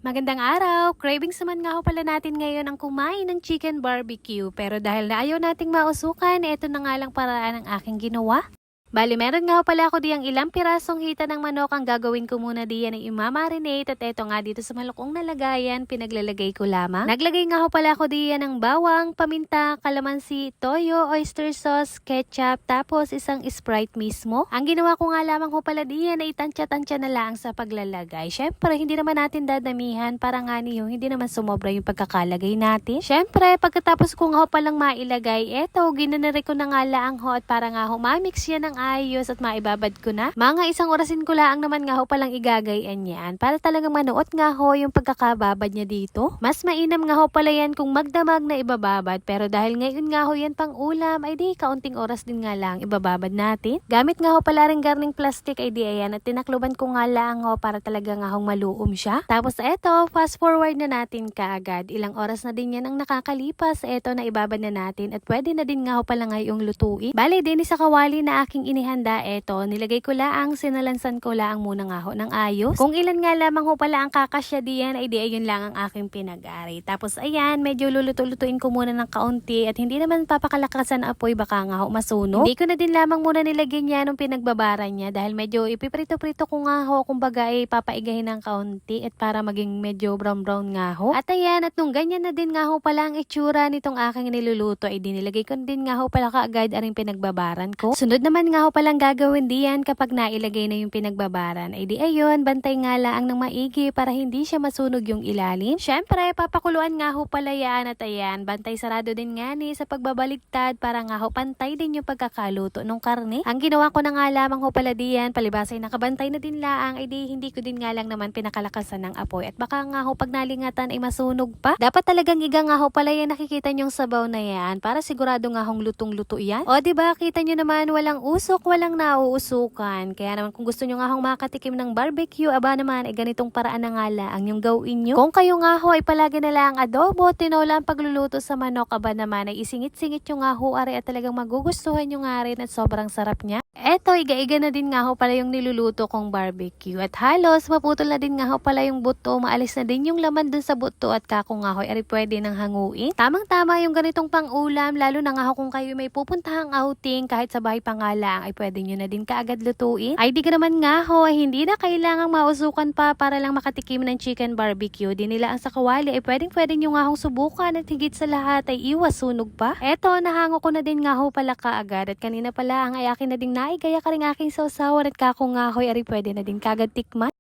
Magandang araw! Cravings naman nga ho pala natin ngayon ang kumain ng chicken barbecue. Pero dahil na ayaw nating mausukan, ito na nga lang paraan ang aking ginawa. Bali, meron nga ho pala ako diyang ilang pirasong hita ng manok. Ang gagawin ko muna diyan ay imamarinate. At eto nga dito sa malukong nalagayan, pinaglalagay ko lamang. Naglagay nga ho pala ako diyan ng bawang, paminta, kalamansi, toyo, oyster sauce, ketchup, tapos isang Sprite mismo. Ang ginawa ko nga lamang ho pala diyan ay tansya-tansya na lang sa paglalagay. Syempre, hindi naman natin dadamihan para nga niyo, hindi naman sumobra yung pagkakalagay natin. Syempre, pagkatapos ko nga ho palang mailagay, eto, ginanari ko na nga lang ho at para nga ho mamix yan ng ayos at maibabad ko na. Mga isang orasin ko lang naman nga ho palang igagayan yan para talagang manuot nga ho yung pagkakababad niya dito. Mas mainam nga ho pala yan kung magdamag na ibababad, pero dahil ngayon nga ho yan pang ulam, ay di kaunting oras din nga lang ibababad natin. Gamit nga ho pala rin garning plastic ay di ayan at tinakluban ko nga lang ho para talaga nga hong maluom siya. Tapos eto, fast forward na natin kaagad. Ilang oras na din yan ang nakakalipas. Eto na ibabad na natin at pwede na din nga ho pala ngayong lutuin. Bale din sa kawali na aking inihanda, eto, nilagay ko laang, sinalansan ko laang muna nga ho ng ayos. Kung ilan nga lamang ho pala ang kakasya diyan, ay di ayun lang ang aking pinag-ari. Tapos ayan, medyo luluto-lutuin ko muna ng kaunti at hindi naman papakalakasan apoy, baka nga ho masunog. Hindi ko na din lamang muna nilagyan niya nung pinagbabaran niya dahil medyo ipiprito-prito ko nga ho, kumbaga ay papaigahin ng kaunti at para maging medyo brown-brown nga ho. At ayan, at nung ganyan na din nga ho pala ang itsura nitong aking niluluto, ay dinilagay ko din nga ho pala kaagad aring pinagbabaran ko. Sunod naman nga ho palang gagawin diyan kapag nailagay na yung pinagbabaran, ay di ayun, bantay nga lang ng maigi para hindi siya masunog yung ilalim. Syempre, papakuluan nga ho pala yan at ayan, bantay sarado din nga ni sa pagbabaligtad para nga ho pantay din yung pagkakaluto ng karne. Ang ginawa ko na nga lamang ho pala diyan, palibasay nakabantay na din laang, ay di hindi ko din nga lang naman pinakalakasan ng apoy at baka nga ho pag nalingatan ay masunog pa. Dapat talagang iga nga ho pala yan, nakikita nyong sabaw na yan para sigurado nga hong lutong-luto yan. O diba, kita nyo naman walang usok, walang nauusukan. Kaya naman kung gusto nyo nga hong makatikim ng barbecue, aba naman ay ganitong paraan na nga lang yung gawin nyo. Kung kayo nga ho ay palagi na lang adobo, tinola ang pagluluto sa manok, aba naman ay isingit-singit nyo nga ho ari at talagang magugustuhan nyo nga rin at sobrang sarap niya. Eto, iga-iga na din nga ho pala yung niluluto kong barbecue at halos maputol na din nga ho pala yung buto, maalis na din yung laman dun sa buto at kako nga ho ay pwede nang hanguin. Tamang-tama yung ganitong pang-ulam, lalo na nga ho kung kayo may pupuntahang outing kahit sa bahay pa nga lang, ay pwede nyo na din kaagad lutuin. Ay di ka naman nga ho, ay hindi na kailangang mausukan pa para lang makatikim ng chicken barbecue. Di nila ang sa kawali ay pwede nyo nga hong subukan at higit sa lahat ay iwas sunog pa. Eto, nahango ko na din nga ho pala kaagad at kanina pala ang ay akin na ding naigaya ka rin aking sausawan at kako nga ho ay pwede na din kaagad tikman.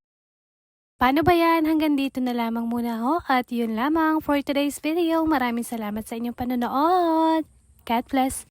Paano ba yan? Hanggang dito na lamang muna ho at yun lamang for today's video. Maraming salamat sa inyong panonood. God bless.